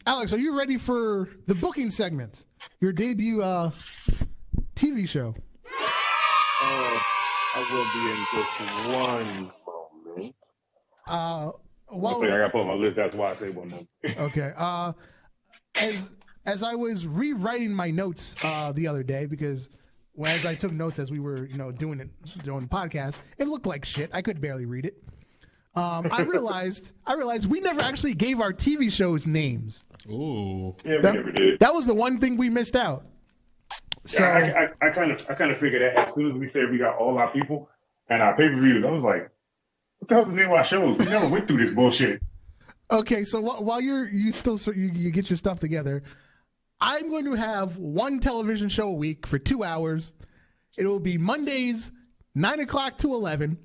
Alex, are you ready for the booking segment? Your debut TV show. I will be in just one moment. Well, I gotta put on my list. That's why I say one moment. Okay. As I was rewriting my notes the other day, because as I took notes as we were, doing the podcast, it looked like shit. I could barely read it. I realized we never actually gave our TV shows names. Ooh. Yeah, we never did. That was the one thing we missed out. So yeah, I kind of figured that as soon as we said we got all our people and our pay-per-views, I was like, what the hell is the name of our shows? We never went through this bullshit. Okay, so while you get your stuff together, I'm going to have one television show a week for 2 hours. It will be Mondays, 9 o'clock to 11.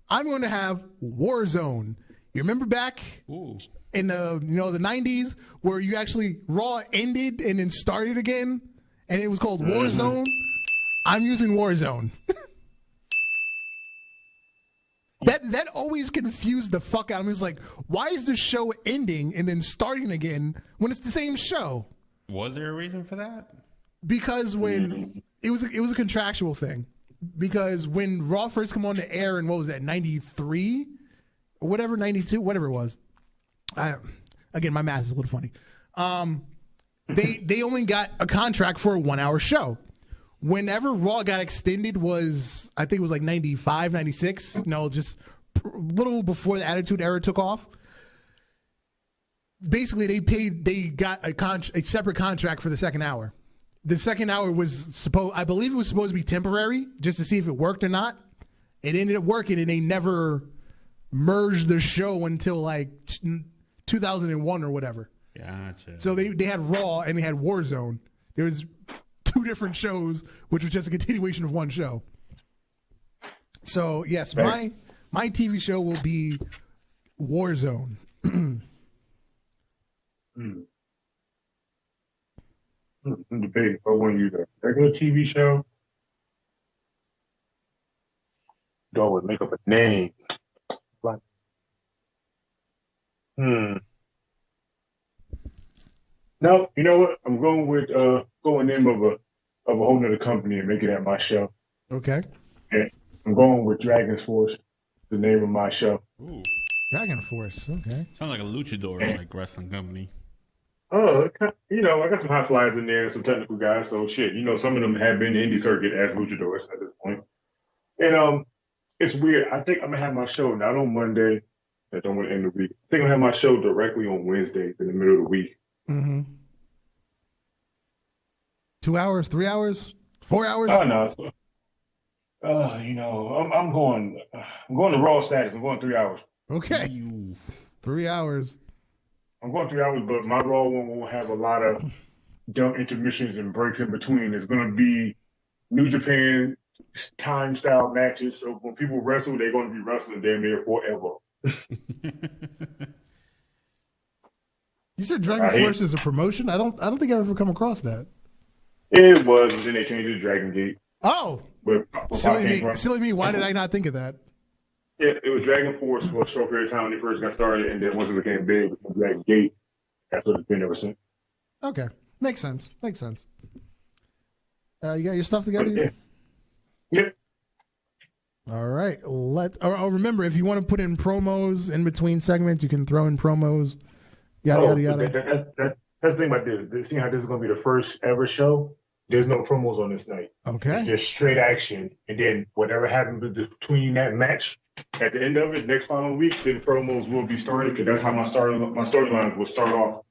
I'm going to have Warzone. You remember back in the the 90s where you actually Raw ended and then started again, and it was called Warzone? I'm using Warzone. That always confused the fuck out of me. It's like, why is the show ending and then starting again when it's the same show? Was there a reason for that? Because when it was a contractual thing. Because when Raw first came on the air in, what was that, 93? Or whatever, 92, whatever it was. Again, my math is a little funny. They only got a contract for a 1 hour show. Whenever Raw got extended was, I think it was like 95, 96. Just a little before the Attitude Era took off. Basically, they got a separate contract for the second hour. The second hour was I believe it was supposed to be temporary, just to see if it worked or not. It ended up working, and they never merged the show until like 2001 or whatever. Gotcha. So they had Raw and they had Warzone. There was two different shows, which was just a continuation of one show. So yes, my TV show will be Warzone. I'm debating if I want to use a regular TV show. Do I would make up a name? Like, No, you know what? I'm going with name of a whole nother company and make it at my show. Okay. Yeah, I'm going with Dragon's Force, the name of my show. Ooh. Dragon Force. Okay. Sounds like a luchador, like wrestling company. Oh, I got some high flyers in there, some technical guys. So shit, some of them have been in the indie circuit as luchadors at this point. And it's weird. I think I'm gonna have my show not on Monday. I don't want to end the week. I think I'm gonna have my show directly on Wednesdays in the middle of the week. Mm-hmm. 2 hours, 3 hours, 4 hours? Oh no. I'm going to Raw status. I'm going 3 hours. Okay. 3 hours. I'm going 3 hours, but my Raw one won't have a lot of dumb intermissions and breaks in between. It's going to be New Japan time style matches. So when people wrestle, they're going to be wrestling damn near forever. You said Dragon Force is a promotion? I don't think I've ever come across that. It was, and then they changed it to Dragon Gate. Oh, silly me. Why did I not think of that? Yeah, it was Dragon Force for a short period of time when they first got started, and then once it became big, it became Dragon Gate. That's what it's been ever since. Okay, makes sense. You got your stuff together? Yeah. All right. Remember, if you want to put in promos in between segments, you can throw in promos. Yada. That's the thing about this. Seeing how this is going to be the first ever show, there's no promos on this night. Okay. It's just straight action. And then whatever happens between that match, at the end of it, next following week, then promos will be started, because that's how my storyline will start off.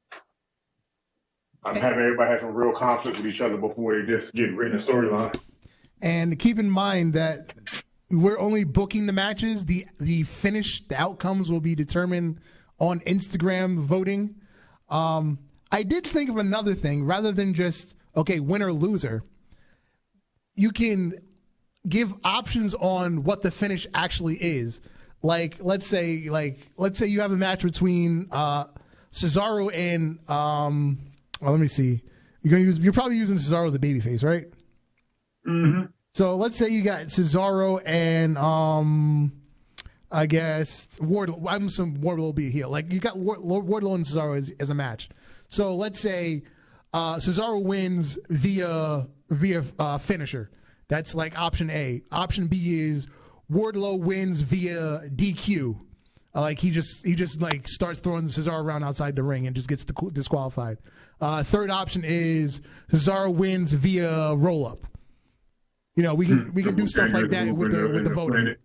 I'm having everybody have some real conflict with each other before they just get written a storyline. And keep in mind that we're only booking the matches. The outcomes will be determined on Instagram voting. I did think of another thing. Rather than just, winner, loser, you can give options on what the finish actually is. Like, let's say you have a match between Cesaro and let me see. You're probably using Cesaro as a babyface, right? Mm-hmm. So let's say you got Cesaro and I guess Wardlow. I'm assuming Wardlow will be a heel. Like you got Wardlow and Cesaro as a match. So let's say Cesaro wins via finisher. That's like option A. Option B is Wardlow wins via DQ. Like he just like starts throwing Cesaro around outside the ring and just gets disqualified. Third option is Cesaro wins via roll up. You know, we can do stuff like that with the voting.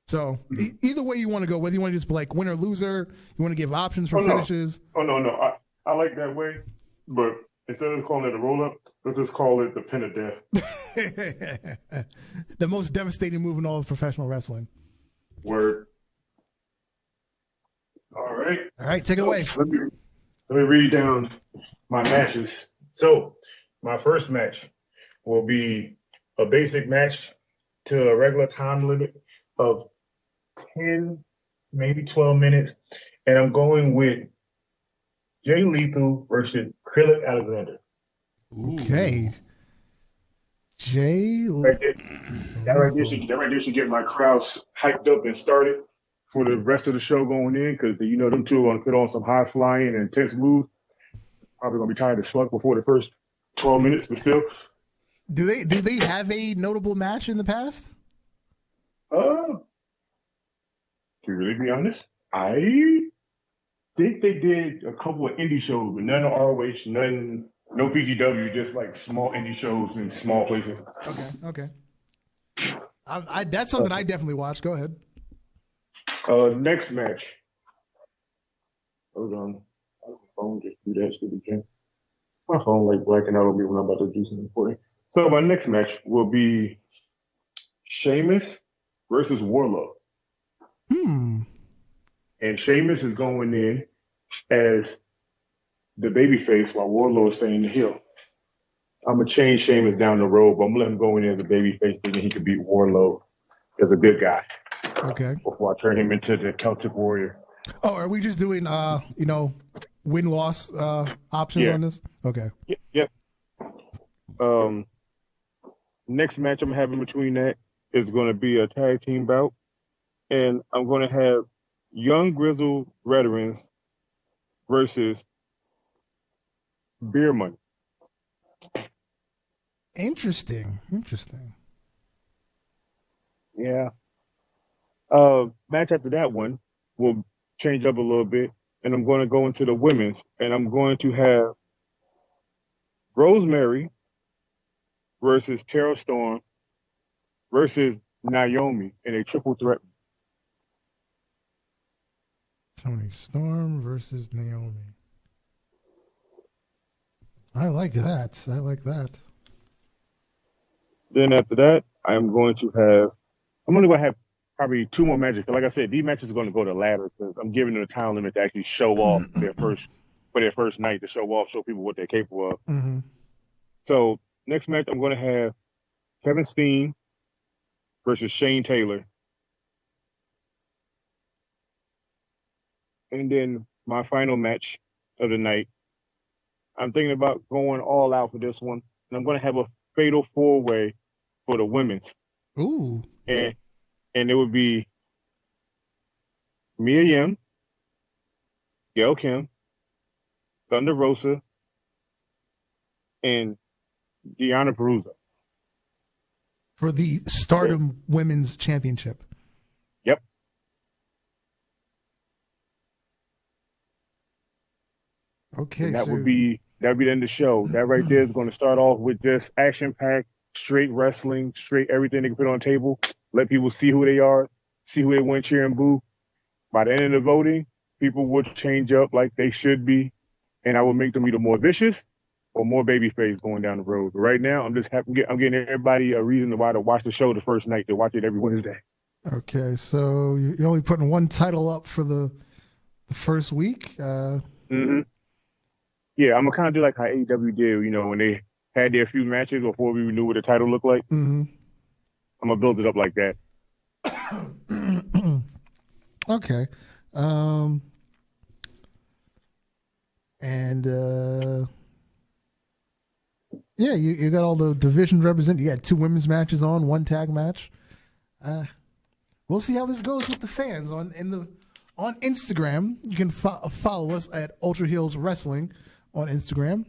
So either way you want to go, whether you want to just be like winner loser, you want to give options for finishes. Oh no, I like that way, but instead of calling it a roll up, let's just call it the pin of death. The most devastating move in all of professional wrestling. Word. All right, take it away. Let me read down my matches. So my first match will be a basic match to a regular time limit of 10, maybe 12 minutes. And I'm going with Jay Lethal versus Krillic Alexander. Okay. Jay Lethal. That right there should get my crowds hyped up and started for the rest of the show going in, because you know them two are going to put on some high flying and intense moves. Probably going to be tired as fuck before the first 12 minutes, but still. Do they have a notable match in the past? To really be honest, I think they did a couple of indie shows, but none of ROH, no PGW, just like small indie shows in small places. Okay. That's something I definitely watched. Go ahead. Next match. Hold on. My phone just do that shit again. My phone like blacking out on me when I'm about to do something important. So my next match will be Sheamus versus Wardlow. And Sheamus is going in as the babyface while Wardlow is staying the heel. I'm going to change Sheamus down the road, but I'm going to let him go in as a babyface thinking he could beat Wardlow as a good guy. Okay. Before I turn him into the Celtic Warrior. Oh, are we just doing, win-loss options on this? Okay. Yep. Next match I'm having between that is going to be a tag team bout. And I'm going to have Young Grizzled Veterans versus Beer Money. Interesting. Yeah. Match after that one will change up a little bit, and I'm going to go into the women's, and I'm going to have Rosemary versus Tara Storm versus Naomi in a triple threat. Tony Storm versus Naomi. I like that. Then after that, I'm going to have probably two more matches. Like I said, these matches are going to go to ladder because I'm giving them a time limit to actually show off their first night, to show people what they're capable of. Mm-hmm. So next match, I'm going to have Kevin Steen versus Shane Taylor. And then my final match of the night, I'm thinking about going all out for this one. And I'm going to have a fatal four-way for the women's. Ooh. And it would be Mia Yim, Gail Kim, Thunder Rosa, and Deonna Purrazzo. For the Stardom Women's Championship. Yep. Okay. And that would be the end of the show. That right there is going to start off with just action-packed, straight wrestling, straight everything they can put on the table. Let people see who they are, see who they want to cheer and boo. By the end of the voting, people would change up like they should be, and I would make them either more vicious or more babyface going down the road. But right now, I'm getting everybody a reason why to watch the show the first night. To watch it every Wednesday. Okay, so you're only putting one title up for the first week. Mm-hmm. Yeah, I'm gonna kind of do like how AEW did, when they had their few matches before we knew what the title looked like. Mm-hmm. I'm gonna build it up like that. Okay. Yeah, you got all the divisions represented. You got two women's matches on, one tag match. What we'll see how this goes with the fans on Instagram. You can follow us at Ultra Heels Wrestling on Instagram.